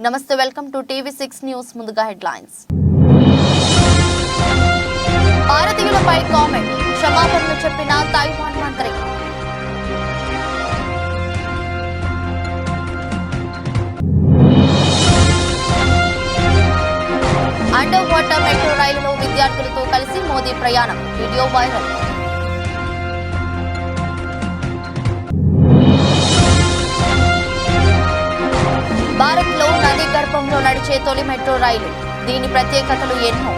నమస్తే, welcome to టీవీ6 news. ముందుగా headlines. భారతీయులపై comment, క్షమాపణలు చెప్పిన తైవాన్ మంత్రి. అండర్ వాటర్ మెట్రో రైలులో విద్యార్థులతో కలిసి మోదీ ప్రయాణం, వీడియో వైరల్. భారత్లో నదీ గర్భంలో నడిచే తొలి మెట్రో రైలు, దీని ప్రత్యేకతలు ఎన్నో.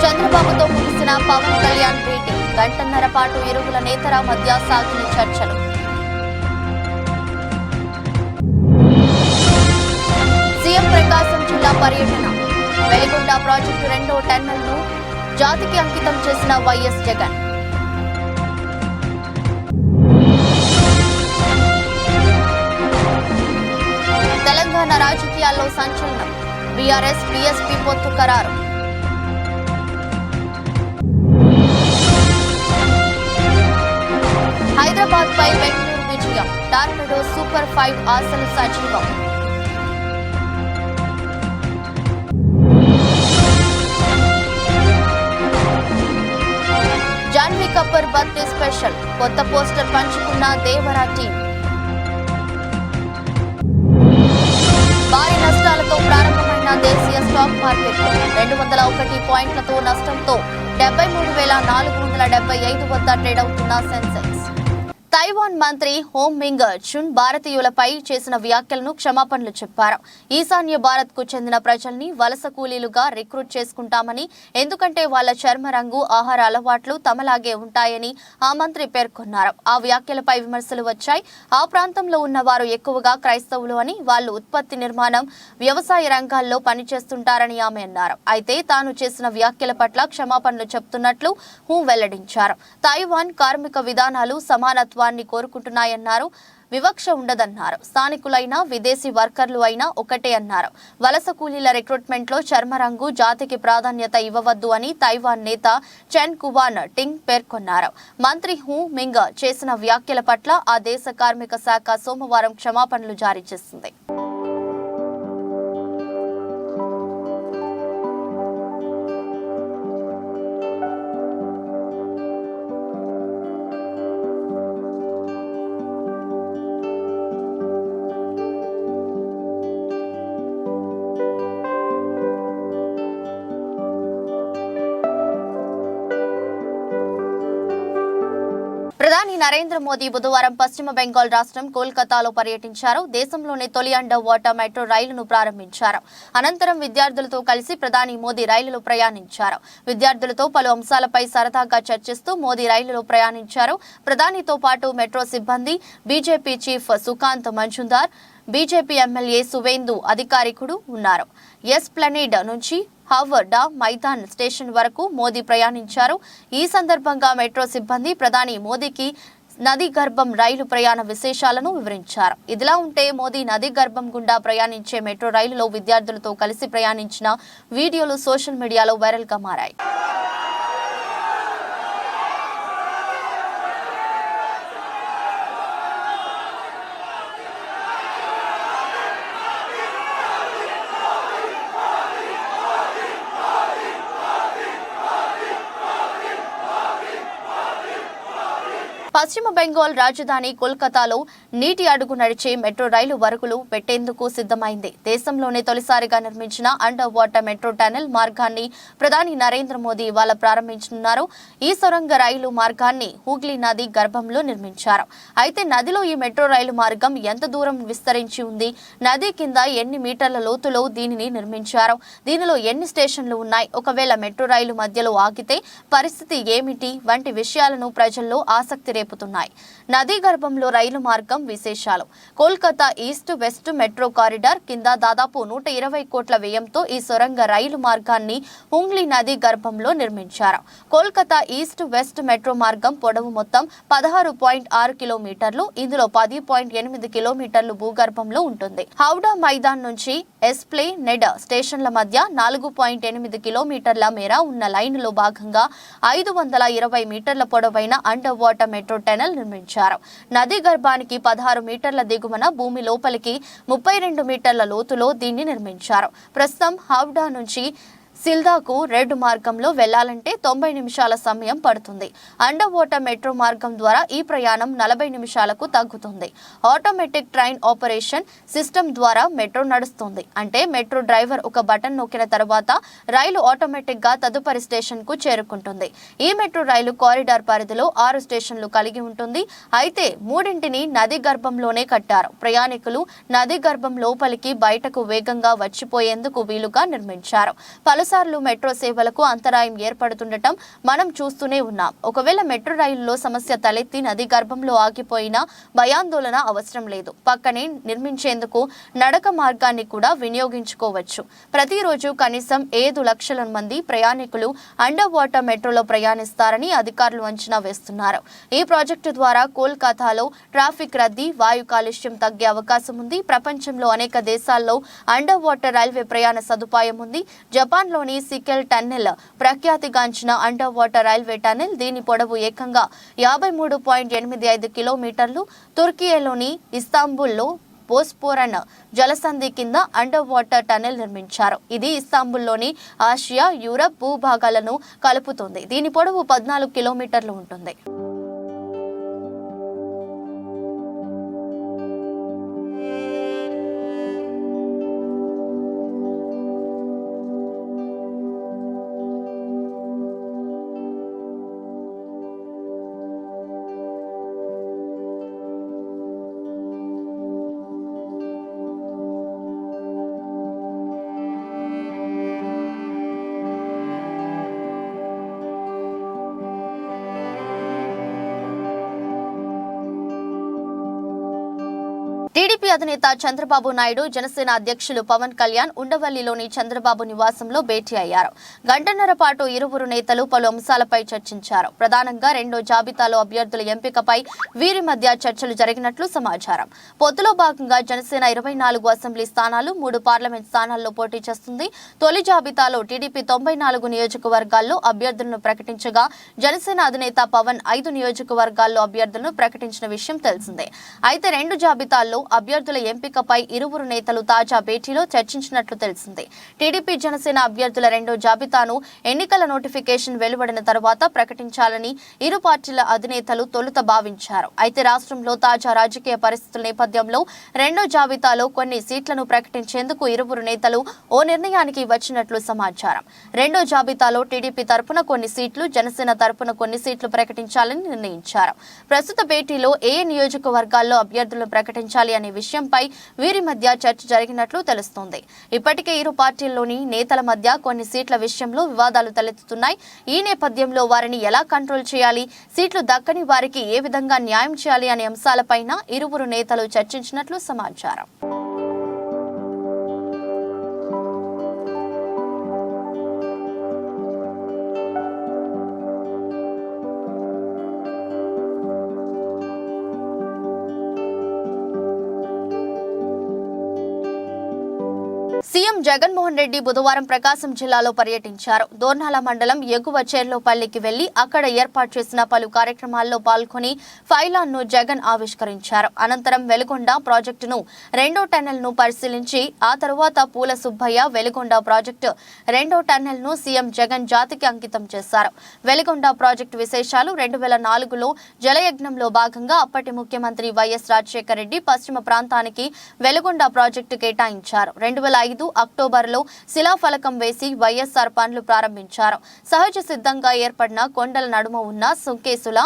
చంద్రబాబుతో ముగిసిన పవన్ కళ్యాణ్ భేటీ, గంటన్నర పాటు ఇరువుల నేతల మధ్య సాగిన చర్చలు. సీఎం ప్రకాశం జిల్లా పర్యటన, వెలిగొండ ప్రాజెక్టు 2వ టన్నెల్ను జాతికి అంకితం చేసిన వైఎస్ జగన్. తెలంగాణ రాజకీయాల్లో సంచలనం, బీఆర్ఎస్ బీఎస్పీ పొత్తు ఖరారు. హైదరాబాద్ పై బెంగళూరు విజయం, టార్పెడో సూపర్ 5 ఆశలు సజీవం. జాన్వీ కపూర్ బర్త్డే స్పెషల్, కొత్త పోస్టర్ పంచుకున్న దేవరా టీం. భారీ నష్టాలతో ప్రారంభమైన దేశీయ స్టాక్ మార్కెట్లు 201 పాయింట్లతో నష్టంతో 73,475 వద్ద ట్రేడ్ అవుతున్న సెన్సెక్స్. తైవాన్ మంత్రి హోమ్ మింగ్ చున్ భారతీయులపై చేసిన వ్యాఖ్యలను క్షమాపణలు చెప్పారు. ఈశాన్య భారత్ కు చెందిన ప్రజల్ని వలస కూలీలుగా రిక్రూట్ చేసుకుంటామని, ఎందుకంటే వాళ్ల చర్మ రంగు, ఆహార అలవాట్లు తమలాగే ఉంటాయని ఆ మంత్రి పేర్కొన్నారు. ఆ వ్యాఖ్యలపై విమర్శలు వచ్చాయి. ఆ ప్రాంతంలో ఉన్న వారు ఎక్కువగా క్రైస్తవులు అని, వాళ్లు ఉత్పత్తి, నిర్మాణం, వ్యవసాయ రంగాల్లో పనిచేస్తుంటారని ఆమె అన్నారు. అయితే తాను చేసిన వ్యాఖ్యల పట్ల క్షమాపణలు చెప్తున్నట్లు హూ వెల్లడించారు. తైవాన్ కార్మిక విధానాలు సమానత్వం కోరుకుంటున్నాయన్నారు. వివక్ష ఉండదన్నారు. స్థానికులైనా విదేశీ వర్కర్లు అయినా ఒకటే అన్నారు. వలస కూలీల రిక్రూట్మెంట్ లో చర్మరంగు, జాతికి ప్రాధాన్యత ఇవ్వవద్దు అని తైవాన్ నేత చెన్ కువాన్ టింగ్ పేర్కొన్నారు. మంత్రి హూ మింగ్ చేసిన వ్యాఖ్యల పట్ల ఆ దేశ కార్మిక శాఖ సోమవారం క్షమాపణలు జారీ చేసింది. ప్రధాని నరేంద్ర మోదీ బుధవారం పశ్చిమ బెంగాల్ రాష్ట్రం కోల్కతాలో పర్యటించారు. దేశంలోనే తొలి అండర్ వాటర్ మెట్రో రైలును ప్రారంభించారు. అనంతరం విద్యార్థులతో కలిసి ప్రధాని మోదీ రైలులో ప్రయాణించారు. విద్యార్థులతో పలు అంశాలపై సరదాగా చర్చిస్తూ మోదీ రైలులో ప్రయాణించారు. ప్రధానితో పాటు మెట్రో సిబ్బంది, BJP chief Sukanta Majumdar, BJP MLA Suvendu అధికారికుడు ఉన్నారు. ఎస్ప్లనేడ్ నుంచి హవర్డా మైదాన్ స్టేషన్ వరకు మోదీ ప్రయాణించారు. ఈ సందర్భంగా మెట్రో సిబ్బంది ప్రధాని మోదీకి నదీ గర్భం రైలు ప్రయాణ విశేషాలను వివరించారు. ఇదిలా ఉంటే మోదీ నదీ గర్భం గుండా ప్రయాణించే మెట్రో రైలులో విద్యార్థులతో కలిసి ప్రయాణించిన వీడియోలు సోషల్ మీడియాలో వైరల్ గా మారాయి. పశ్చిమ బెంగాల్ రాజధాని కోల్కతాలో నీటి అడుగు నడిచే మెట్రో రైలు వరకులు పెట్టేందుకు సిద్ధమైంది. దేశంలోనే తొలిసారిగా నిర్మించిన అండర్ వాటర్ మెట్రో టనెల్ మార్గాన్ని ప్రధాని నరేంద్ర మోదీ ఇవాళ ప్రారంభించనున్నారు. ఈ సొరంగ రైలు మార్గాన్ని హూగ్లీ నది గర్భంలో నిర్మించారు. అయితే నదిలో ఈ మెట్రో రైలు మార్గం ఎంత దూరం విస్తరించి ఉంది, నది కింద ఎన్ని మీటర్ల లోతులో దీనిని నిర్మించారు, దీనిలో ఎన్ని స్టేషన్లు ఉన్నాయి, ఒకవేళ మెట్రో రైలు మధ్యలో ఆగితే పరిస్థితి ఏమిటి వంటి విషయాలను ప్రజల్లో ఆసక్తి రేపుతున్నాయి. నదీ గర్భంలో రైలు మార్గం విశేషాలు. Kolkata east west metro corridor కింద దాదాపు 120 కోట్ల వ్యయంతో ఈ సొరంగ రైలు మార్గాన్ని హుంగ్లీ నదీ గర్భంలో నిర్మించారు. కోల్కతా ఈస్ట్ వెస్ట్ మెట్రో మార్గం పొడవు మొత్తం 16.6 కిలోమీటర్లు. ఇందులో 10.8 కిలోమీటర్లు భూగర్భంలో ఉంటుంది. హౌడా మైదాన్ నుంచి ఎస్ప్లనేడ్ స్టేషన్ల మధ్య 4.8 కిలోమీటర్ల మేర ఉన్న లైన్లో భాగంగా 520 మీటర్ల పొడవైన under water metro metro tunnel నిర్మించారు. నదీ గర్భానికి 16 మీటర్ల దిగువన, భూమి లోపలికి 32 మీటర్ల లోతులో దీన్ని నిర్మించారు. ప్రస్తుతం హౌడా నుంచి సిల్దాకు రెడ్ మార్గంలో వెళ్లాలంటే 90 నిమిషాల సమయం పడుతుంది. అండర్ వాటర్ మెట్రో మార్గం ద్వారా ఈ ప్రయాణం 40 నిమిషాలకు తగ్గుతుంది. ఆటోమేటిక్ ట్రైన్ ఆపరేషన్ సిస్టమ్ ద్వారా మెట్రో నడుస్తుంది. అంటే మెట్రో డ్రైవర్ ఒక బటన్ నొక్కిన తర్వాత రైలు ఆటోమేటిక్ గా తదుపరి స్టేషన్ కు చేరుకుంటుంది. ఈ మెట్రో రైలు కారిడార్ పరిధిలో 6 స్టేషన్లు కలిగి ఉంటుంది. అయితే 3 నది గర్భంలోనే కట్టారు. ప్రయాణికులు నది గర్భం లోపలికి బయటకు వేగంగా వచ్చిపోయేందుకు వీలుగా నిర్మించారు. పలుసార్లు మెట్రో సేవలకు అంతరాయం ఏర్పడుతుండటం మనం చూస్తూనే ఉన్నాం. ఒకవేళ మెట్రో రైలులో సమస్య తలెత్తి నది గర్భంలో ఆగిపోయినా భయాందోళన అవసరం లేదు. పక్కనే నిర్మించేందుకు నడక మార్గాన్ని కూడా వినియోగించుకోవచ్చు. ప్రతిరోజు కనీసం 5 లక్షల మంది ప్రయాణికులు అండర్ వాటర్ మెట్రోలో ప్రయాణిస్తారని అధికారులు అంచనా వేస్తున్నారు. ఈ ప్రాజెక్టు ద్వారా కోల్కతాలో ట్రాఫిక్ రద్దీ, వాయు కాలుష్యం తగ్గే అవకాశం ఉంది. ప్రపంచంలో అనేక దేశాల్లో అండర్ వాటర్ రైల్వే ప్రయాణ సదుపాయం ఉంది. జపాన్ లోని సికెల్ టన్నెల్ ప్రఖ్యాతిగాంచిన అండర్ వాటర్ రైల్వే టన్నెల్. దీని పొడవు ఏకంగా 53.85 కిలోమీటర్లు. తుర్కియేలోని ఇస్తాంబుల్లో బోస్పోరన్ జలసంధి కింద అండర్ వాటర్ టన్నెల్ నిర్మించారు. ఇది ఇస్తాంబుల్లోని ఆసియా, యూరప్ భూభాగాలను కలుపుతుంది. దీని పొడవు 14 కిలోమీటర్లు ఉంటుంది. టీడీపీ అధినేత చంద్రబాబు నాయుడు, జనసేన అధ్యక్షులు పవన్ కళ్యాణ్ ఉండవల్లిలోని చంద్రబాబు నివాసంలో భేటీ అయ్యారు. గంటన్నర పాటు ఇరువురు నేతలు పలు అంశాలపై చర్చించారు. ప్రధానంగా రెండో జాబితాలో అభ్యర్థుల ఎంపికపై వీరి మధ్య చర్చలు జరిగినట్లు సమాచారం. పొత్తులో భాగంగా జనసేన 24 అసెంబ్లీ స్థానాలు, 3 పార్లమెంట్ స్థానాల్లో పోటీ చేస్తుంది. తొలి జాబితాలో టీడీపీ 94 నియోజకవర్గాల్లో అభ్యర్థులను ప్రకటించగా, జనసేన అధినేత పవన్ 5 నియోజకవర్గాల్లో అభ్యర్థులను ప్రకటించిన విషయం తెలిసిందే. అయితే రెండు జాబితాల్లో అభ్యర్థుల ఎంపికపై ఇరువురు నేతలు తాజా భేటీలో చర్చించినట్లు తెలిసింది. టీడీపీ, జనసేన అభ్యర్థుల రెండో జాబితాను ఎన్నికల నోటిఫికేషన్ వెలువడిన తర్వాత ప్రకటించాలని ఇరు పార్టీల అధినేతలు తొలుత భావించారు. అయితే రాష్ట్రంలో తాజా రాజకీయ పరిస్థితుల నేపథ్యంలో రెండో జాబితాలో కొన్ని సీట్లను ప్రకటించేందుకు ఇరువురు నేతలు ఓ నిర్ణయానికి వచ్చినట్లు సమాచారం. రెండో జాబితాలో టీడీపీ తరపున కొన్ని సీట్లు, జనసేన తరపున కొన్ని సీట్లు ప్రకటించాలని నిర్ణయించారు. ప్రస్తుత భేటీలో ఏ నియోజకవర్గాల్లో అభ్యర్థులను ప్రకటించాలి అనే విషయంపై వీరి మధ్య చర్చ జరిగినట్లు తెలుస్తోంది. ఇప్పటికే ఇరు పార్టీల్లోని నేతల మధ్య కొన్ని సీట్ల విషయంలో వివాదాలు తలెత్తుతున్నాయి. ఈ నేపథ్యంలో వారిని ఎలా కంట్రోల్ చేయాలి, సీట్లు దక్కని వారికి ఏ విధంగా న్యాయం చేయాలి అనే అంశాలపైన ఇరువురు నేతలు చర్చించినట్లు సమాచారం. సీఎం జగన్మోహన్ రెడ్డి బుధవారం ప్రకాశం జిల్లాలో పర్యటించారు. దోర్నాల మండలం ఎగువ చెర్లోపల్లికి వెళ్లి అక్కడ ఏర్పాటు చేసిన పలు కార్యక్రమాల్లో పాల్గొని ఫైలాన్ను జగన్ ఆవిష్కరించారు. అనంతరం వెలుగొండ ప్రాజెక్టును రెండో టన్నెల్ను పరిశీలించి ఆ తరువాత పూల సుబ్బయ్య వెలుగొండ ప్రాజెక్టు రెండో టన్నెల్ను సీఎం జగన్ జాతికి అంకితం చేశారు. వెలుగొండ ప్రాజెక్టు విశేషాలు 2004లో జలయజ్ఞంలో భాగంగా అప్పటి ముఖ్యమంత్రి వైఎస్ రాజశేఖర రెడ్డి పశ్చిమ ప్రాంతానికి వెలుగొండ ప్రాజెక్టు కేటాయించారు. 2005 అక్టోబర్లో శిలాఫలకం వేసి వైఎస్ఆర్ పనులు ప్రారంభించారు. సహజ సిద్ధంగా ఏర్పడిన కొండల నడుమ ఉన్న సుంకేసుల,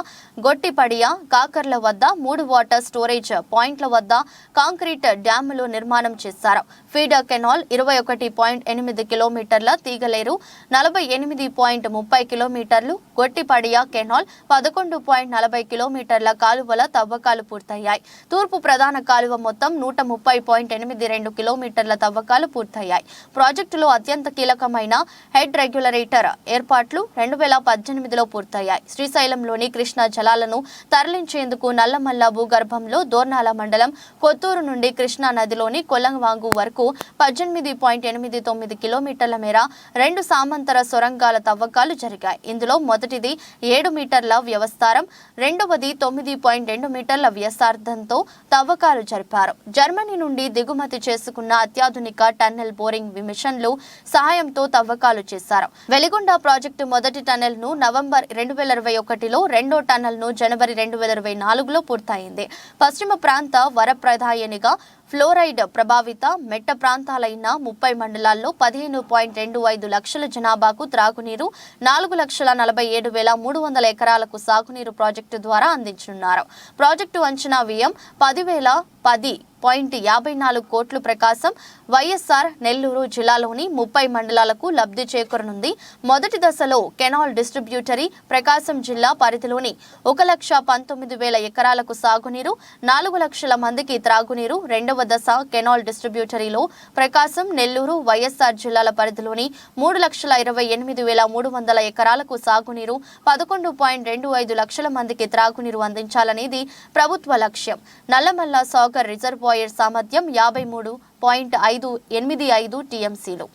గొట్టిపడియ, కాకర్ల వద్ద 3 వాటర్ స్టోరేజ్ పాయింట్ల వద్ద కాంక్రీట్ డ్యాములు నిర్మాణం చేశారు. ఫీడర్ కెనాల్ 21.8 కిలోమీటర్ల, తీగలేరు 48.30 కిలోమీటర్లు, గొట్టిపడియ కెనాల్ 11.40 కిలోమీటర్ల కాలువల తవ్వకాలు పూర్తయ్యాయి. తూర్పు ప్రధాన కాలువ మొత్తం 130.82 కిలోమీటర్ల తవ్వకాలు పూర్తయ్యాయి. పూర్తయ్యాయి. ప్రాజెక్టులో అత్యంత కీలకమైన హెడ్ రెగ్యులేటర్ ఏర్పాట్లు 2018లో పూర్తయ్యాయి. శ్రీశైలంలోని కృష్ణా జలాలను తరలించేందుకు నల్లమల్ల భూగర్భంలో దోర్నాల మండలం కొత్తూరు నుండి కృష్ణా నదిలోని కొలంవాంగు వరకు 18.89 కిలోమీటర్ల మేర 2 సామంతర సొరంగాల తవ్వకాలు జరిగాయి. ఇందులో మొదటిది 7 మీటర్ల వ్యవస్థారం, రెండవది 9.2 మీటర్ల వ్యాసార్థంతో తవ్వకాలు జరిపారు. జర్మనీ నుండి దిగుమతి చేసుకున్న అత్యాధునిక టన్నెల్ బోరింగ్ మిషన్లు సహాయంతో తవ్వకాలు చేశారు. వెలిగొండ ప్రాజెక్టు మొదటి టన్నెల్ ను నవంబర్ 2021లో, రెండో టన్నెల్ ను జనవరి 2024లో పూర్తయింది. పశ్చిమ ప్రాంత వరప్రదాయనిగా ఫ్లోరైడ్ ప్రభావిత మెట్ట ప్రాంతాలైన 30 మండలాల్లో 15.25 లక్షల జనాభాకు త్రాగునీరు, 4,47,300 ఎకరాలకు సాగునీరు ప్రాజెక్టు ద్వారా అందించనున్నారు. ప్రాజెక్టు అంచనా వ్యయం 10,010.54 కోట్లు. ప్రకాశం, వైఎస్ఆర్ నెల్లూరు జిల్లాలోని 30 మండలాలకు లబ్ధి చేకూరనుంది. మొదటి దశలో కెనాల్ డిస్ట్రిబ్యూటరీ ప్రకాశం జిల్లా పరిధిలోని 1,19,000 ఎకరాలకు సాగునీరు, 4 లక్షల మందికి త్రాగునీరు. రెండవ దశ కెనాల్ డిస్ట్రిబ్యూటరీలో ప్రకాశం, నెల్లూరు, వైఎస్ఆర్ జిల్లాల పరిధిలోని 3,28,300 ఎకరాలకు సాగునీరు, 11.25 లక్షల మందికి త్రాగునీరు అందించాలనేది ప్రభుత్వ లక్ష్యం. నల్లమల్ల సాగర్ రిజర్వాయర్ సామర్థ్యం 53.585 టీఎంసీలు.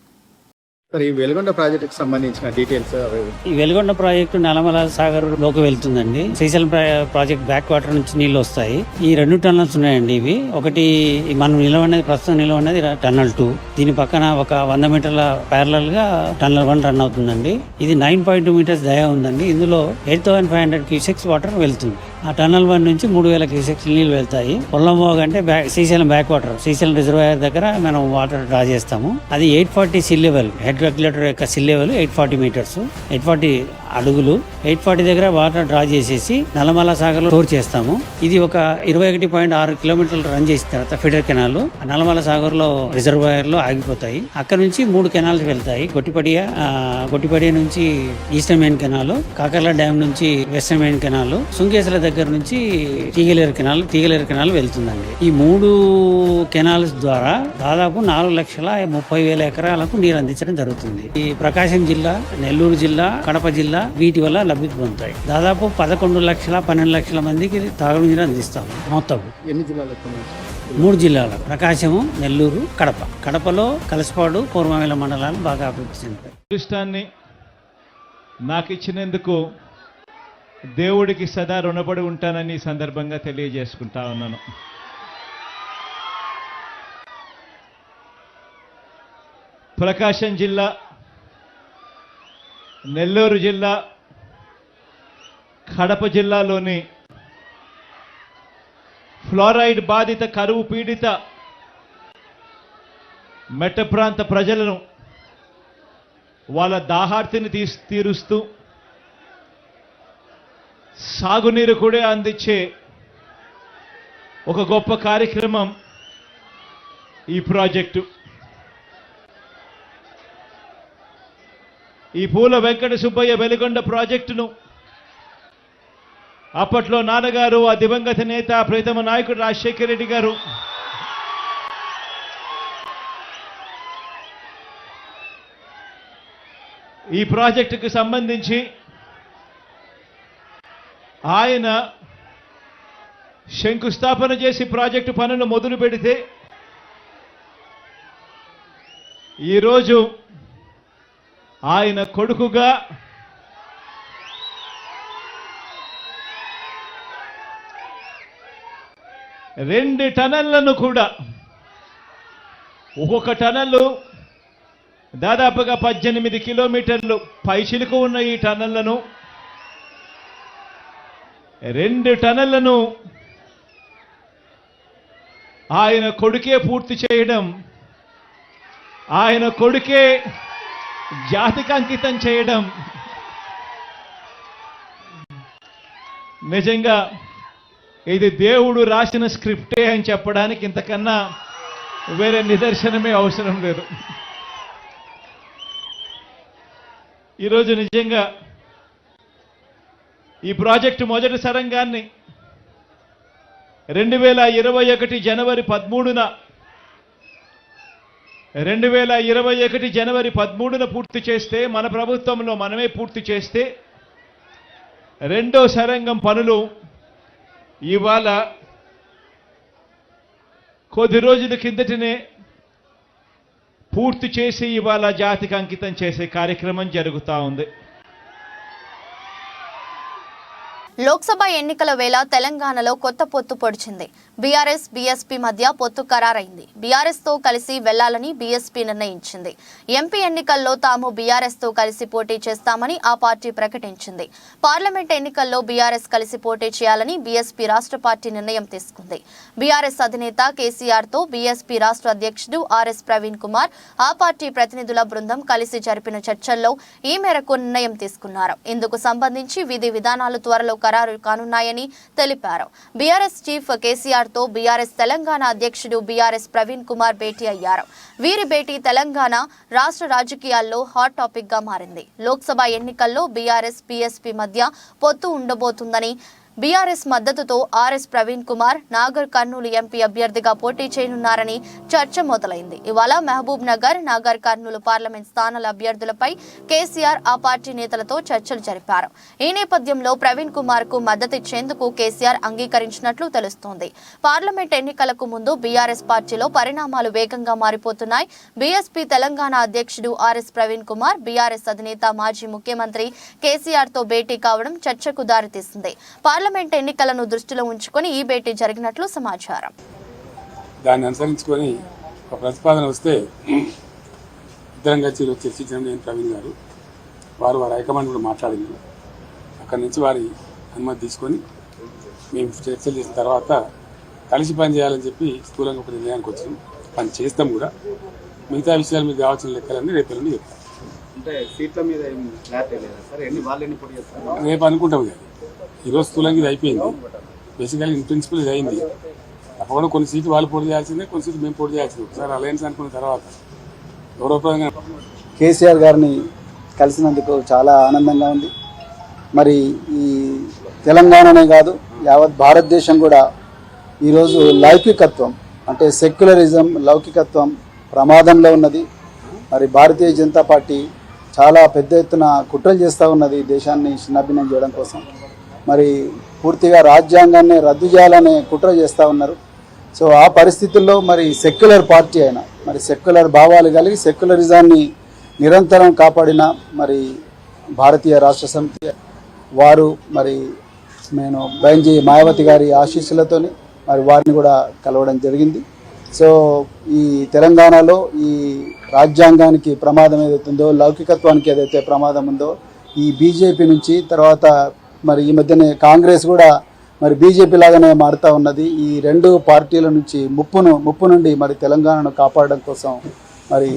ఈ వెలుగొండ ప్రాజెక్టుకి సంబంధించిన డీటెయిల్స్. ఈ వెలుగొండ ప్రాజెక్టు నల్లమల సాగర్ లోకి వెళ్తుందండి. శ్రీశైలం ప్రాజెక్ట్ బ్యాక్ వాటర్ నుంచి నీళ్లు వస్తాయి. ఈ 2 టన్నల్స్ ఉన్నాయండి. ఇవి ఒకటి మనం ప్రస్తుతం నిలవన్నది టన్నల్ 2. దీని పక్కన ఒక 100 మీటర్ల ప్యారలల్ గా టన్నల్ 1 రన్ అవుతుందండి. ఇది 9.2 మీటర్స్ దయ ఉందండి. ఇందులో 8,500 క్యూసెక్స్ వాటర్ వెళ్తుంది. ఆ టన్నల్ 1 నుంచి 3,000 క్యూసెక్స్ నీళ్లు వెళ్తాయి. పొల్లంబోగ్ అంటే Srisailam back water, Srisailam reservoir దగ్గర మనం వాటర్ డ్రా చేస్తాము. అది 840 సిల్ లెవెల్, హెడ్ రెగ్యులేటర్ యొక్క సిల్ లెవెల్ 840 మీటర్స్, 840 అడుగులు. 840 దగ్గర వాటర్ డ్రా చేసేసి నల్లమల సాగర్ లో స్టోర్ చేస్తాము. ఇది ఒక 21.6 కిలోమీటర్లు రన్ చేసిన తర్వాత ఫీడర్ కెనాల్ నల్లమల సాగర్ లో రిజర్వాయర్ లో ఆగిపోతాయి. అక్కడ నుంచి 3 కెనాల్స్ వెళ్తాయి. గొట్టిపడియా నుంచి eastern main canal, Kakarla dam నుంచి వెస్టర్న్ మెయిన్ కెనాల్, సుంకేశ్వర దగ్గర నుంచి తీగలేరు కెనాల్ వెళ్తుందండి. ఈ 3 కెనాల్స్ ద్వారా దాదాపు 4,30,000 ఎకరాలకు నీరు అందించడం జరుగుతుంది. ఈ ప్రకాశం జిల్లా, నెల్లూరు జిల్లా, కడప జిల్లా వీటి వల్ల లబ్ధి పొందుతాయి. దాదాపు 11,00,000-12 లక్షల మందికి తాగునీరు అందిస్తాము. మొత్తం ఎన్ని జిల్లాలకు? 3 జిల్లాలు, ప్రకాశము, నెల్లూరు, కడప. కడపలో కలసపాడు, పూర్వమేల మండలాలు బాగా అభివృద్ధి చెందాయి. అదృష్టాన్ని నాకు ఇచ్చినందుకు దేవుడికి సదా రుణపడి ఉంటానని ఈ సందర్భంగా తెలియజేసుకుంటా ఉన్నాను. ప్రకాశం జిల్లా, నెల్లూరు జిల్లా, కడప జిల్లాలోని ఫ్లోరైడ్ బాధిత, కరువు పీడిత మెట్ట ప్రాంత ప్రజలను వాళ్ళ దాహార్తిని తీరుస్తూ సాగునీరు కూడా అందించే ఒక గొప్ప కార్యక్రమం ఈ ప్రాజెక్టు. ఈ పూల వెంకట సుబ్బయ్య వెలుగొండ ప్రాజెక్టును అప్పట్లో నాన్నగారు, ఆ దివంగత నేత, ప్రీతమ నాయకుడు రాజశేఖర రెడ్డి గారు ఈ ప్రాజెక్టుకు సంబంధించి ఆయన శంకుస్థాపన చేసి ప్రాజెక్టు పనులు మొదలు పెడితే ఈరోజు ఆయన కొడుకుగా రెండు టనళ్లను కూడా, ఒక్కొక్క టనల్లు దాదాపుగా 18 కిలోమీటర్లు పైచిలుకు ఉన్న ఈ టనళ్లను, 2 టనళ్లను ఆయన కొడుకే పూర్తి చేయడం, ఆయన కొడుకే జాతికి అంకితం చేయడం నిజంగా ఇది దేవుడు రాసిన స్క్రిప్టే అని చెప్పడానికి ఇంతకన్నా వేరే నిదర్శనమే అవసరం లేదు. ఈరోజు నిజంగా ఈ ప్రాజెక్టు మొదటి సరంగాన్ని 2021 జనవరి 13న 2021 జనవరి 13న పూర్తి చేస్తే, మన ప్రభుత్వంలో మనమే పూర్తి చేస్తే, రెండో సొరంగం పనులు ఇవాళ కొద్ది రోజుల కిందటనే పూర్తి చేసి ఇవాళ జాతికి అంకితం చేసే కార్యక్రమం జరుగుతూ ఉంది. లోక్సభ ఎన్నికల వేళ తెలంగాణలో కొత్త పొత్తు పొడిచింది. బీఆర్ఎస్ బీఎస్పీ మధ్య పొత్తు ఖరారైంది. బీఆర్ఎస్ తో కలిసి వెళ్లాలని బీఎస్పీ నిర్ణయించింది. ఎంపీ ఎన్నికల్లో తాము బీఆర్ఎస్ తో కలిసి పోటీ చేస్తామని ఆ పార్టీ ప్రకటించింది. పార్లమెంట్ ఎన్నికల్లో బీఆర్ఎస్ కలిసి పోటీ చేయాలని బీఎస్పీ రాష్ట్ర పార్టీ నిర్ణయం తీసుకుంది. బీఆర్ఎస్ అధినేత కేసీఆర్ తో బీఎస్పీ రాష్ట్ర అధ్యక్షుడు ఆర్ఎస్ ప్రవీణ్ కుమార్, ఆ పార్టీ ప్రతినిధుల బృందం కలిసి జరిపిన చర్చల్లో ఈ మేరకు నిర్ణయం తీసుకున్నారు. ఇందుకు సంబంధించి విధి విధానాలు త్వరలో ఖరారు కానున్నాయని తెలిపారు. బీఆర్ఎస్ చీఫ్ కేసీఆర్ తో బీఆర్ఎస్ తెలంగాణ అధ్యక్షుడు బీఆర్ఎస్ ప్రవీణ్ కుమార్ భేటీ అయ్యారు. వీరి భేటీ తెలంగాణ రాష్ట్ర రాజకీయాల్లో హాట్ టాపిక్ గా మారింది. లోక్సభ ఎన్నికల్లో బీఆర్ఎస్ బీఎస్పీ మధ్య పొత్తు ఉండబోతుందని, బీఆర్ఎస్ మద్దతుతో ఆర్ఎస్ ప్రవీణ్ కుమార్ నాగర్ కర్నూలు ఎంపీ అభ్యర్థిగా పోటీ చేయనున్నారని చర్చ మొదలైంది. ఇవాళ మహబూబ్ నగర్, నాగర్ కర్నూలు పార్లమెంట్ స్థానాల అభ్యర్థులపై కేసీఆర్ ఆ పార్టీ నేతలతో చర్చలు జరిపారు. ఈ నేపథ్యంలో ప్రవీణ్ కుమార్ కు మద్దతిచ్చేందుకు కేసీఆర్ అంగీకరించినట్లు తెలుస్తోంది. పార్లమెంట్ ఎన్నికలకు ముందు బీఆర్ఎస్ పార్టీలో పరిణామాలు వేగంగా మారిపోతున్నాయి. బీఎస్పీ తెలంగాణ అధ్యక్షుడు ఆర్ఎస్ ప్రవీణ్ కుమార్ బీఆర్ఎస్ అధినేత మాజీ ముఖ్యమంత్రి కేసీఆర్ తో భేటీ కావడం చర్చకు దారితీసింది. పార్లమెంట్ ఎన్నికలను దృష్టిలో ఉంచుకొని ఈ భేటీ జరిగినట్లు సమాచారం. దాన్ని అనుసరించుకొని ఒక ప్రతిపాదన వస్తే ఇద్దరం కలిసి చర్చించిన నేను ప్రవీణ్ గారు, వారి హైకమాండ్ కూడా మాట్లాడింది. అక్కడి నుంచి వారి అనుమతి తీసుకొని మేము చర్చలు చేసిన తర్వాత కలిసి పని చేయాలని చెప్పి స్థూలంగా ఒక నిర్ణయానికి వచ్చినాం. పని చేస్తాం కూడా. మిగతా విషయాలు మీకు కావాల్సిన లెక్కలన్నీ రేపు నుండి చెప్తాం. అంటే సీట్ల మీద రేపు అనుకుంటాం కదా. ఈరోజు స్థూలంగా ఇది అయిపోయింది. బేసికల్లీ ఇన్ ప్రిన్సిపల్ ఇది అయింది. తప్పకుండా కొన్ని సీట్లు వాళ్ళు పోటీ చేయాల్సిందే, కొన్ని సీట్లు మేము పోటీ చేయాల్సింది. ఒకసారి అలయన్స్ అనుకున్న తర్వాత గౌరవప్రదంగా కేసీఆర్ గారిని కలిసినందుకు చాలా ఆనందంగా ఉంది. మరి ఈ తెలంగాణనే కాదు, యావత్ భారతదేశం కూడా ఈరోజు లౌకికత్వం అంటే సెక్యులరిజం, లౌకికత్వం ప్రమాదంలో ఉన్నది. మరి భారతీయ జనతా పార్టీ చాలా పెద్ద ఎత్తున కుట్రలు చేస్తూ ఉన్నది దేశాన్ని చిన్నాభిన్నం చేయడం కోసం. మరి పూర్తిగా రాజ్యాంగాన్ని రద్దు చేయాలనే కుట్ర చేస్తూ ఉన్నారు. సో ఆ పరిస్థితుల్లో మరి సెక్యులర్ పార్టీ అయినా, మరి సెక్యులర్ భావాలు కలిగి సెక్యులరిజాన్ని నిరంతరం కాపాడిన మరి భారతీయ రాష్ట్ర సమితి వారు మరి నేను బైంజీ మాయావతి గారి ఆశీస్సులతోని మరి వారిని కూడా కలవడం జరిగింది. సో ఈ తెలంగాణలో ఈ రాజ్యాంగానికి ప్రమాదం ఏదైతుందో, లౌకికత్వానికి ఏదైతే ప్రమాదం ఉందో, ఈ బీజేపీ నుంచి తర్వాత మరి ఈ మధ్యనే కాంగ్రెస్ కూడా మరి బీజేపీ లాగానే మారుతూ ఉన్నది. ఈ రెండు పార్టీల నుంచి ముప్పు నుండి మరి తెలంగాణను కాపాడడం కోసం మరి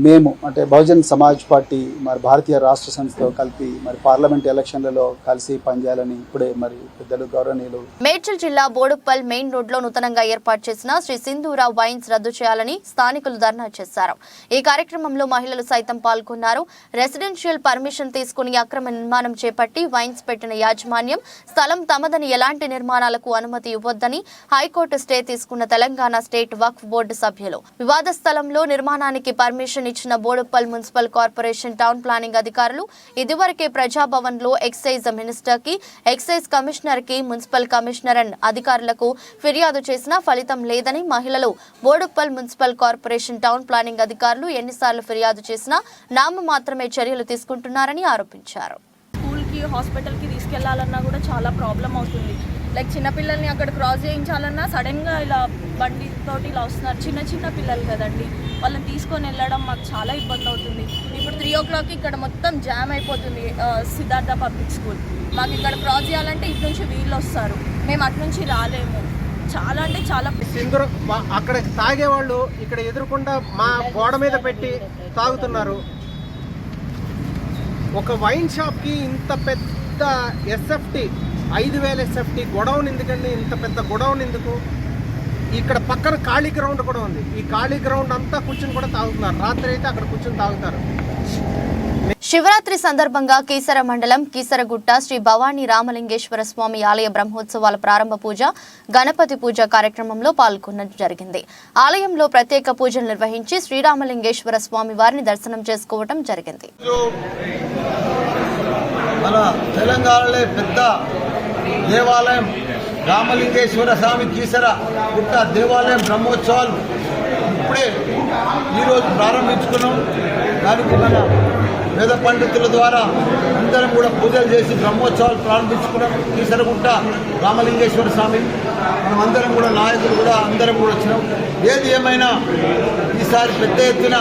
మేము అంటే బహుజన్ సమాజ్ పార్టీ మరి భారతీయ రాష్ట్ర సమితితో కలిపి మరి పార్లమెంట్ ఎలక్షన్లలో కలిసి పనిచేయాలని ఇప్పుడే మరి పెద్దలు గౌరవనీయులు. మేడ్చల్ జిల్లా బోడుప్పల్ మెయిన్ రోడ్ లో నూతనంగా ఏర్పాటు చేసిన శ్రీ సింధూరా వైన్స్ రద్దు చేయాలని స్థానికులు ధర్నా చేశారు. ఈ కార్యక్రమంలో మహిళలు సైతం పాల్గొన్నారు. రెసిడెన్షియల్ పర్మిషన్ తీసుకుని అక్రమ నిర్మాణం చేపట్టి వైన్స్ పెట్టిన యాజమాన్యం స్థలం తమదని, ఎలాంటి నిర్మాణాలకు అనుమతి ఇవ్వొద్దని హైకోర్టు స్టే తీసుకున్న తెలంగాణ స్టేట్ వక్ఫ్ బోర్డు సభ్యులు వివాద స్థలంలో నిర్మాణానికి పర్మిషన్ ఇచ్చిన Boduppal municipal corporation town planning అధికారులు ఇదివరకే ప్రజాభవన్ లో ఎక్సైజ్ మినిస్టర్ కి, ఎక్సైజ్ కమిషనర్ కి, మున్సిపల్ కమిషనర్ అధికారులకు ఫిర్యాదు చేసినా ఫలితం లేదని మహిళలు Boduppal municipal corporation town planning అధికారులు ఎన్నిసార్లు ఫిర్యాదు చేసినా నామమాత్రమే చర్యలు తీసుకుంటున్నారని ఆరోపించారు. స్కూల్కి, హాస్పిటల్కి తీసుకెళ్లాలన్నా కూడా చాలా ప్రాబ్లం అవుతుంది. లైక్ చిన్నపిల్లల్ని అక్కడ క్రాస్ చేయించాలన్నా సడన్గా ఇలా బండితోటి ఇలా వస్తున్నారు. చిన్న పిల్లలు కదండి, వాళ్ళని తీసుకొని వెళ్ళడం మాకు చాలా ఇబ్బంది అవుతుంది. ఇప్పుడు 3 o'clock ఇక్కడ మొత్తం జామ్ అయిపోతుంది. సిద్ధార్థ పబ్లిక్ స్కూల్ మాకు ఇక్కడ క్రాస్ చేయాలంటే ఇటు నుంచి వీళ్ళు వస్తారు, మేము అటు నుంచి రాలేము. చాలా అంటే చాలా సింధూర అక్కడ తాగేవాళ్ళు ఇక్కడ ఎదురుకుండా మా గోడ మీద పెట్టి తాగుతున్నారు. ఒక వైన్ షాప్కి ఇంత పెద్ద ఎస్ఎఫ్టీ 5,000 ఎస్ఎఫ్టీ గొడౌన్ ఎందుకండి? ఇంత పెద్ద గొడౌన్ ఎందుకు? ఇక్కడ పక్కన ఖాళీ గ్రౌండ్ కూడా ఉంది. ఈ ఖాళీ గ్రౌండ్ అంతా కూర్చుని కూడా తాగుతున్నారు. రాత్రి అయితే అక్కడ కూర్చుని తాగుతారు. శివరాత్రి సందర్భంగా కీసర మండలం కీసరగుట్ట శ్రీ భవానీ రామలింగేశ్వర స్వామి ఆలయ బ్రహ్మోత్సవాల ప్రారంభ పూజ గణపతి పూజ కార్యక్రమంలో పాల్గొనడం జరిగింది. ఆలయంలో ప్రత్యేక పూజలు నిర్వహించి శ్రీరామలింగేశ్వర స్వామి వారిని దర్శనం చేసుకోవడం జరిగింది. మన తెలంగాణలో పెద్ద దేవాలయం రామలింగేశ్వర స్వామి కీసర గుట్ట దేవాలయం బ్రహ్మోత్సవాలు ఇప్పుడే ఈరోజు ప్రారంభించుకున్నాం. దానికి మన వేద పండితుల ద్వారా అందరం కూడా పూజలు చేసి బ్రహ్మోత్సవాలు ప్రారంభించుకున్నాం. కీసరగుట్ట రామలింగేశ్వర స్వామి మనం అందరం కూడా నాయకులు కూడా అందరం కూడా వచ్చినాం. ఏది ఏమైనా ఈసారి పెద్ద ఎత్తున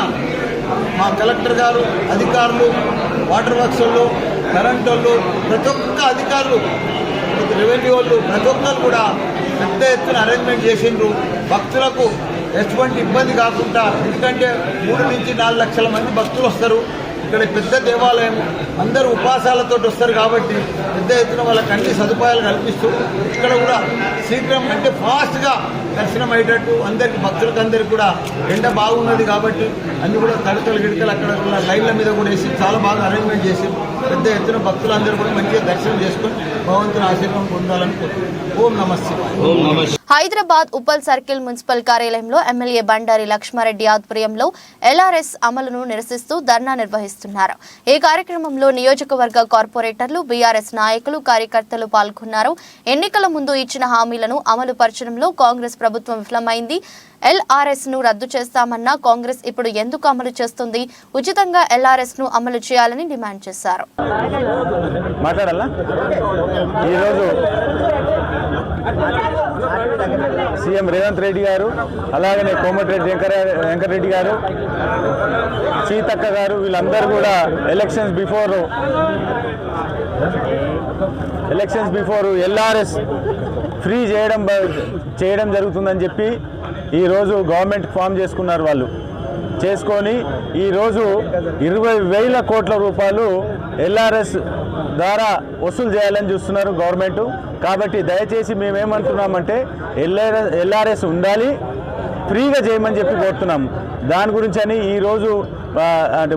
మా కలెక్టర్ గారు, అధికారులు, వాటర్ వర్క్స్ వాళ్ళు, కరెంట్ వాళ్ళు, ప్రతి ఒక్క అధికారులు, రెవెన్యూ వాళ్ళు ప్రతి ఒక్కరు కూడా పెద్ద ఎత్తున అరేంజ్మెంట్ చేసిండ్రు. భక్తులకు ఎటువంటి ఇబ్బంది కాకుండా, ఎందుకంటే 3 నుంచి 4 లక్షల మంది భక్తులు వస్తారు. ఇక్కడ పెద్ద దేవాలయం, అందరూ ఉపాసాలతో వస్తారు కాబట్టి పెద్ద ఎత్తున వాళ్ళకి అన్ని సదుపాయాలు కల్పిస్తూ ఇక్కడ కూడా శీఘ్రం అంటే ఫాస్ట్గా దర్శనం అయ్యేటట్టు అందరికి భక్తులకు అందరికి కూడా ఎండ బాగున్నది కాబట్టి అన్ని కూడా తడకలు గిడకలు అక్కడ లైన్ల మీద కూడా వేసి చాలా బాగా అరేంజ్మెంట్ చేసి పెద్ద ఎత్తున భక్తులందరూ కూడా మంచిగా దర్శనం చేసుకొని భగవంతుని ఆశీర్వాదం పొందాలని కోరుతున్నాం. ఓం నమః శివాయ. హైదరాబాద్ ఉప్పల్ సర్కిల్ మున్సిపల్ కార్యాలయంలో ఎమ్మెల్యే బండారి లక్ష్మారెడ్డి ఆధ్వర్యంలో ఎల్ఆర్ఎస్ అమలును నిరసిస్తూ ధర్నా నిర్వహిస్తున్నారు. ఈ కార్యక్రమంలో నియోజకవర్గ కార్పొరేటర్లు, బీఆర్ఎస్ నాయకులు, కార్యకర్తలు పాల్గొన్నారు. ఎన్నికల ముందు ఇచ్చిన హామీలను అమలు పరచడంలో కాంగ్రెస్ ప్రభుత్వం విఫలమైంది. ఎల్ఆర్ఎస్ ను రద్దు చేస్తామన్న కాంగ్రెస్ ఇప్పుడు ఎందుకు అమలు చేస్తుంది? ఉచితంగా ఎల్ఆర్ఎస్ ను అమలు చేయాలని డిమాండ్ చేశారు. ఈరోజు సీఎం రేవంత్ రెడ్డి గారు, అలాగనే కోమటిరెడ్డి వెంకటరెడ్డి గారు, సీతక్క గారు వీళ్ళందరూ కూడా ఎలక్షన్స్ బిఫోర్ ఎల్ఆర్ఎస్ ఫ్రీ చేయడం జరుగుతుందని చెప్పి ఈరోజు గవర్నమెంట్ ఫామ్ చేసుకున్నారు. వాళ్ళు చేసుకొని ఈరోజు 20,000 కోట్ల రూపాయలు ఎల్ఆర్ఎస్ ద్వారా వసూలు చేయాలని చూస్తున్నారు గవర్నమెంట్. కాబట్టి దయచేసి మేమేమంటున్నామంటే ఎల్ఆర్ఎస్ ఉండాలి, ఫ్రీగా చేయమని చెప్పి కోరుతున్నాము. దాని గురించి అని ఈరోజు అంటే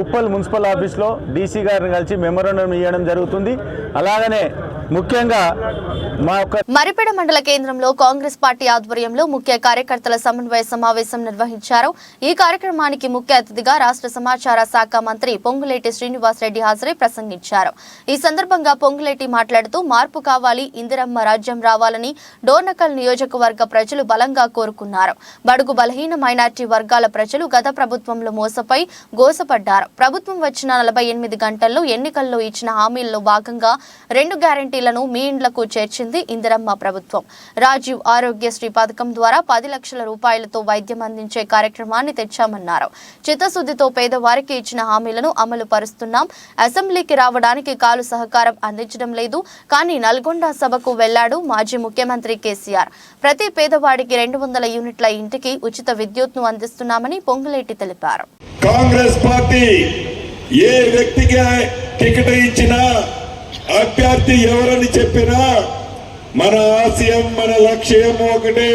ఉప్పల్ మున్సిపల్ ఆఫీస్లో డీసీ గారిని కలిసి మెమోరాండం ఇవ్వడం జరుగుతుంది. అలాగనే ముఖ్యంగా మరిపేడ మండల కేంద్రంలో కాంగ్రెస్ పార్టీ ఆధ్వర్యంలో ముఖ్య కార్యకర్తల సమన్వయ సమావేశం నిర్వహించారు. ఈ కార్యక్రమానికి ముఖ్య అతిథిగా రాష్ట్ర సమాచార శాఖ మంత్రి పొంగులేటి శ్రీనివాసరెడ్డి హాజరై ప్రసంగించారు. ఈ సందర్భంగా పొంగులేటి మాట్లాడుతూ మార్పు కావాలి, ఇందిరమ్మ రాజ్యం రావాలని డోర్నకల్ నియోజకవర్గ ప్రజలు బలంగా కోరుకున్నారు. బడుగు బలహీన మైనార్టీ వర్గాల ప్రజలు గత ప్రభుత్వంలో మోసపై గోసపడ్డారు. ప్రభుత్వం వచ్చిన 48 గంటల్లో ఎన్నికల్లో ఇచ్చిన హామీల్లో భాగంగా 2 గ్యారెంటీలను మీ ఇండ్లకు చేర్చింది ఇందిరమ్మ ప్రభుత్వం. రాజీవ్ ఆరోగ్యశ్రీ పథకం ద్వారా 10 లక్షల రూపాయలతో వైద్యం అందించే కార్యక్రమాన్ని తెచ్చామన్నారు. చిత్తశుద్ధితో పేదవారికి ఇచ్చిన హామీలను అమలు పరుస్తున్నాం. అసెంబ్లీకి రావడానికి కాలు సహకారం అందించడం లేదు, కానీ నల్గొండ సభకు వెళ్లాడు మాజీ ముఖ్యమంత్రి కేసీఆర్. ప్రతి పేదవాడికి 200 యూనిట్ల ఇంటికి ఉచిత విద్యుత్ను అందిస్తున్నామని పొంగులేటి తెలిపారు. కాంగ్రెస్ పార్టీ ఏ వ్యక్తికి టికెట్ ఇచ్చినా, అభ్యర్థి ఎవరని చెప్పినా మన ఆశయం, మన లక్ష్యం ఒకటే.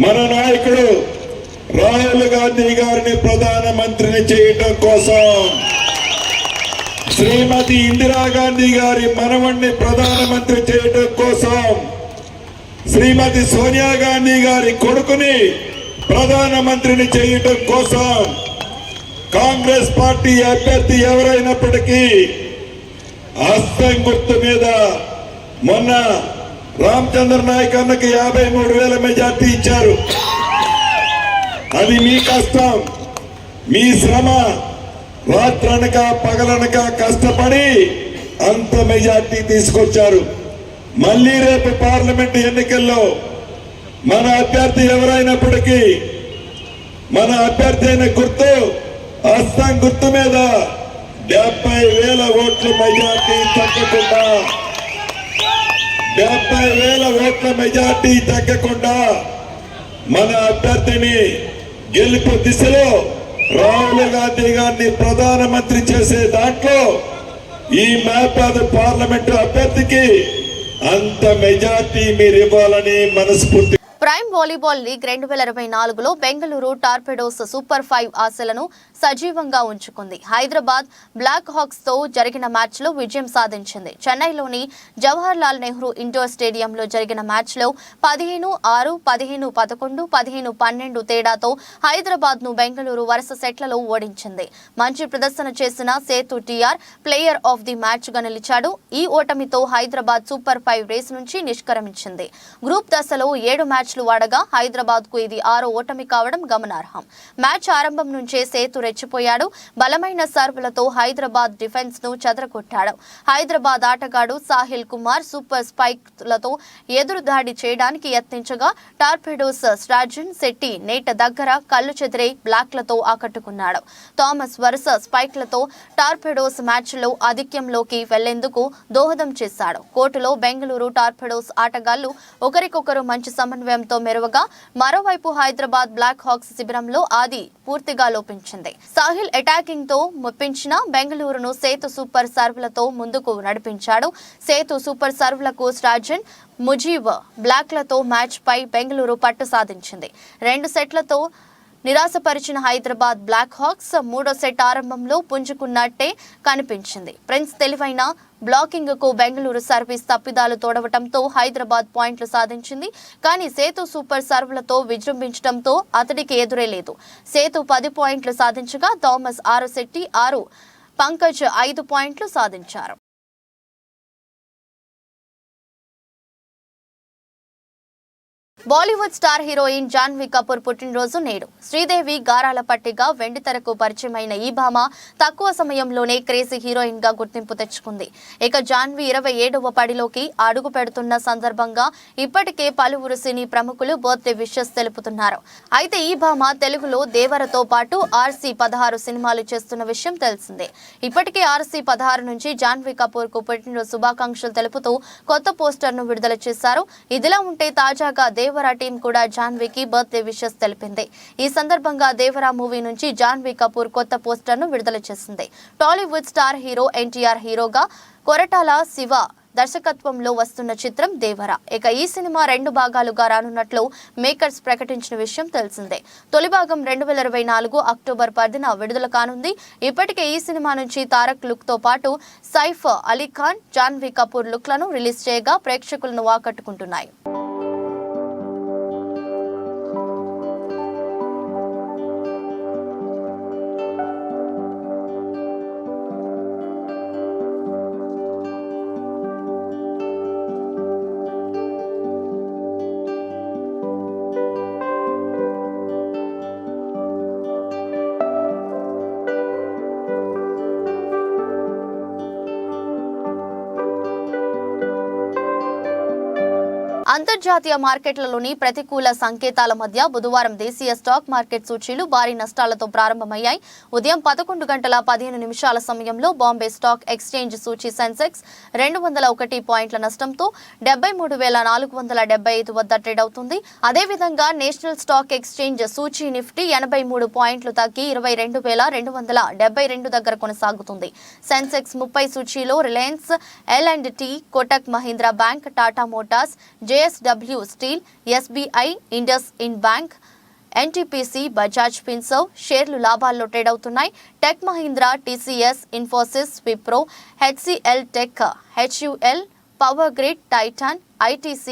మన నాయకుడు రాహుల్ గాంధీ గారిని ప్రధానమంత్రిని చేయటం కోసం, శ్రీమతి ఇందిరాగాంధీ గారి మనవణ్ణి ప్రధానమంత్రి చేయటం కోసం, శ్రీమతి సోనియా గాంధీ గారి కొడుకుని ప్రధానమంత్రిని చేయటం కోసం కాంగ్రెస్ పార్టీ అభ్యర్థి ఎవరైనప్పటికీ హస్తం గుర్తు మీద మొన్న రామచంద్ర నాయక్ అన్నకి 53,000 మెజార్టీ ఇచ్చారు. అది మీ కష్టం, మీ శ్రమ, రాత్రనక పగలనక కష్టపడి అంత మెజార్టీ తీసుకొచ్చారు. మళ్ళీ రేపు పార్లమెంట్ ఎన్నికల్లో మన అభ్యర్థి ఎవరైనప్పటికీ మన అభ్యర్థి అయిన గుర్తు హస్తం గుర్తు మీద 70,000 ఓట్ల మెజార్టీ తగ్గకుండా 70,000 ఓట్ల మెజార్టీ తగ్గకుండా మన అభ్యర్థిని గెలుపు దిశలో రాహుల్ గాంధీ గారిని ప్రధానమంత్రి చేసే దాంట్లో ఈ మహబాద్ పార్లమెంటు అభ్యర్థికి అంత మెజార్టీ మీరు ఇవ్వాలని మనస్ఫూర్తి ప్రైమ్ వాలీబాల్ లీగ్ 2024లో బెంగళూరు టార్పెడోస్ సూపర్ 5 ఆశలను సజీవంగా ఉంచుకుంది. హైదరాబాద్ బ్లాక్ హాక్స్ తో జరిగిన మ్యాచ్లో విజయం సాధించింది. చెన్నైలోని జవహర్ లాల్ నెహ్రూ ఇండోర్ స్టేడియంలో జరిగిన మ్యాచ్లో 15-6, 15-11, 15-12 తేడాతో హైదరాబాద్ ను బెంగళూరు వరుస సెట్లలో ఓడించింది. మంచి ప్రదర్శన చేసిన Sethu TR player of the match గా నిలిచాడు. ఈ ఓటమితో హైదరాబాద్ సూపర్ 5 రేస్ నుంచి నిష్క్రమించింది. గ్రూప్ దశలో 7 మ్యాచ్లు ఆడగా హైదరాబాద్ కు ఇది 6వ ఓటమి కావడం గమనార్హం. మ్యాచ్ ఆరంభం నుంచే సేతు రెచ్చిపోయాడు. బలమైన సర్వులతో హైదరాబాద్ డిఫెన్స్ ను చెదరగొట్టాడు. హైదరాబాద్ ఆటగాడు సాహిల్ కుమార్ సూపర్ స్పైక్లతో ఎదురుదాడి చేయడానికి యత్నించగా టార్పెడోస్ స్ట్రాజన్ శెట్టి నేట దగ్గర కళ్ళు చెదిరే బ్లాక్లతో ఆకట్టుకున్నాడు. థామస్ వరుస స్పైక్లతో టార్పెడోస్ మ్యాచ్లో ఆధిక్యంలోకి వెళ్లేందుకు దోహదం చేశాడు. కోర్టులో బెంగళూరు టార్పెడోస్ ఆటగాళ్లు ఒకరికొకరు మంచి సమన్వయంతో మెరువగా, మరోవైపు హైదరాబాద్ బ్లాక్ హాక్స్ శిబిరంలో ఆది పూర్తిగా లోపించింది. సాహిల్ అటాకింగ్ తో మొప్పించిన బెంగళూరును సేతు సూపర్ సర్వ్లతో ముందుకు నడిపించాడు. సేతు సూపర్ సర్వ్లకు స్ట్రాజన్, ముజీబ్ బ్లాక్లతో మ్యాచ్ పై బెంగళూరు పట్టు సాధించింది. 2 సెట్లతో నిరాశపరిచిన హైదరాబాద్ బ్లాక్ హాక్స్ 3వ సెట్ ఆరంభంలో పుంజుకున్నట్టే కనిపించింది. ప్రిన్స్ తెలివైన బ్లాకింగ్ కు బెంగళూరు సర్వీస్ తప్పిదాలు తోడవటంతో హైదరాబాద్ పాయింట్లు సాధించింది. కానీ సేతు సూపర్ సర్వ్లతో విజృంభించడంతో అతడికి ఎదురే లేదు. సేతు 10 పాయింట్లు సాధించగా థామస్ 6, శెట్టి 6, పంకజ్ 5 పాయింట్లు సాధించారు. బాలీవుడ్ స్టార్ హీరోయిన్ జాన్వీ కపూర్ పుట్టినరోజు నేడు. శ్రీదేవి గారాల పట్టిగా వెండితెరకు పరిచయమైన ఈ భామ తక్కువ సమయంలోనే క్రేజీ హీరోయిన్ గా గుర్తింపు తెచ్చుకుంది. ఇక జాన్వీ 27వ పడిలోకి అడుగు పెడుతున్న సందర్భంగా ఇప్పటికే పలువురు సినీ ప్రముఖులు బర్త్డే విషెస్ తెలుపుతున్నారు. అయితే ఈ భామ తెలుగులో దేవరతో పాటు RC16 సినిమాలు చేస్తున్న విషయం తెలిసిందే. ఇప్పటికే RC16 నుంచి జాన్వీ కపూర్ కు పుట్టినరోజు శుభాకాంక్షలు తెలుపుతూ కొత్త పోస్టర్ ను విడుదల చేశారు. ఇదిలా ఉంటే తాజాగా దేవరా టీం కూడా జాన్వీకి బర్త్డే విషెస్ తెలిపింది. ఈ సందర్భంగా దేవరా మూవీ నుంచి జాన్వీ కపూర్ కొత్త పోస్టర్ ను విడుదల చేసింది. టాలీవుడ్ స్టార్ హీరో NTR హీరోగా, కొరటాల శివ దర్శకత్వంలో వస్తున్న చిత్రం దేవరా. ఇక ఈ సినిమా 2 భాగాలుగా రానున్నట్లు మేకర్స్ ప్రకటించిన విషయం తెలిసిందే. తొలి భాగం 2024 అక్టోబర్ 10న విడుదల కానుంది. ఇప్పటికే ఈ సినిమా నుంచి తారక్ లుక్ తో పాటు సైఫ్ అలీ ఖాన్, జాన్వీ కపూర్ లుక్లను రిలీజ్ చేయగా ప్రేక్షకులను ఆకట్టుకుంటున్నాయి. అంతర్జాతీయ మార్కెట్లలోని ప్రతికూల సంకేతాల మధ్య బుధవారం దేశీయ స్టాక్ మార్కెట్ సూచీలు భారీ నష్టాలతో ప్రారంభమయ్యాయి. ఉదయం 11:15 సమయంలో బాంబే స్టాక్ ఎక్స్చేంజ్ సూచీ సెన్సెక్స్ 201 పాయింట్ల నష్టంతో 73,475 వద్ద ట్రేడ్ అవుతుంది. అదేవిధంగా నేషనల్ స్టాక్ ఎక్స్చేంజ్ సూచీ నిఫ్టీ 83 పాయింట్లు తగ్గి 22,272 దగ్గర కొనసాగుతుంది. సెన్సెక్స్ 30 సూచీలో Reliance, L&T, Kotak Mahindra bank, Tata motors, JSW steel, SBI, IndusInd bank, NTPC, Bajaj Finserv షేర్లు లాభాల్లో ట్రేడ్ అవుతున్నాయి. Tech Mahindra, TCS, Infosys, Wipro, HCL tech, HUL, power grid, Titan, ITC,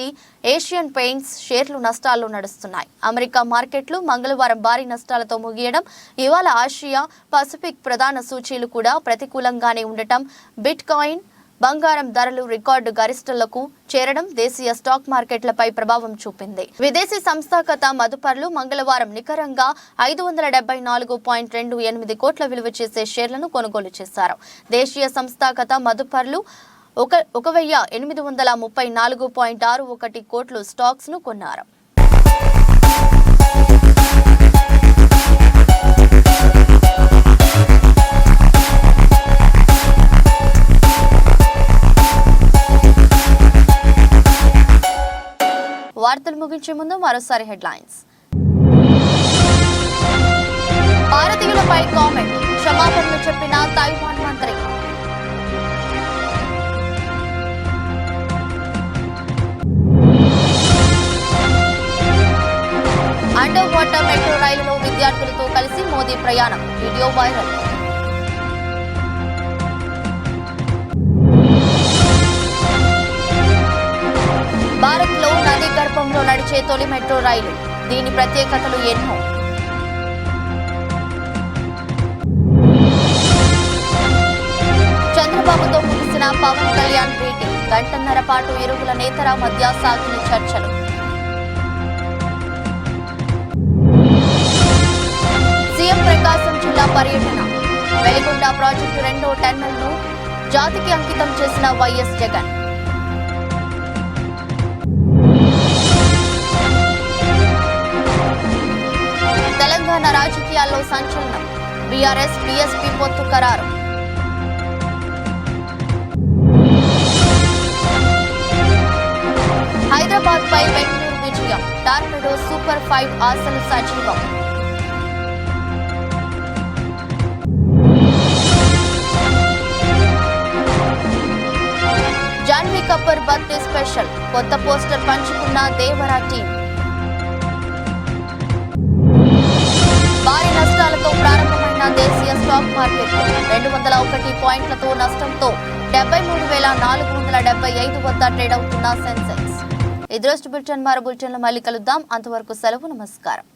Asian paints షేర్లు నష్టాల్లో నడుస్తున్నాయి. అమెరికా మార్కెట్లు మంగళవారం భారీ నష్టాలతో ముగియడం, ఇవాళ ఆసియా పసిఫిక్ ప్రధాన సూచీలు కూడా ప్రతికూలంగానే ఉండటం, బిట్ కాయిన్, బంగారం ధరలు రికార్డు గరిష్ఠలకు చేరడం దేశీయ స్టాక్ మార్కెట్లపై ప్రభావం చూపింది. విదేశీ సంస్థాగత మదుపర్లు మంగళవారం నికరంగా 574.28 కోట్ల విలువ చేసే షేర్లను కొనుగోలు చేశారు. దేశీయ సంస్థాగత మదుపర్లు 1,834.61 కోట్లు స్టాక్స్ ను కొన్నారు. వార్తలు ముగించే ముందు మరోసారి హెడ్లైన్స్. భారతీయులపై కామెంట్, క్షమాపణలు చెప్పిన తైవాన్ మంత్రి. అండర్ వాటర్ మెట్రో రైలులో విద్యార్థులతో కలిసి మోదీ ప్రయాణం. Video viral. భారత్లో నదీ గర్భంలో నడిచే తొలి మెట్రో రైలు. దీని ప్రత్యేకతలు ఎన్నో. చంద్రబాబుతో ముగిసిన పవన్ కళ్యాణ్ భేటీ. గంటన్నర పాటు ఇరువుల నేతల మధ్య సాగిన చర్చలు. సీఎం ప్రకాశం జిల్లా పర్యటన. వెలిగొండ ప్రాజెక్టు 2వ టన్నెల్ను జాతికి అంకితం చేసిన వైఎస్ జగన్. తెలంగాణ రాజకీయాల్లో సంచలనం. బీఆర్ఎస్ బీఎస్పీ పొత్తు ఖరారు. హైదరాబాద్ పై బెంగళూరు విజయం. టార్పెడో సూపర్ 5 ఆశలు సజీవం. Janhvi Kapoor birthday special. కొత్త పోస్టర్ పంచుకున్న దేవరా టీం. భారీ నష్టాలతో ప్రారంభమైన దేశీయ స్టాక్ మార్కెట్ 201 పాయింట్లతో నష్టంతో 73,475 వద్ద ట్రేడ్ అవుతున్న సెన్సెక్స్. ఈ దృష్టి బులెటిన్ మరో బులెటిన్లో మళ్ళీ కలుద్దాం. అంతవరకు సెలవు. నమస్కారం.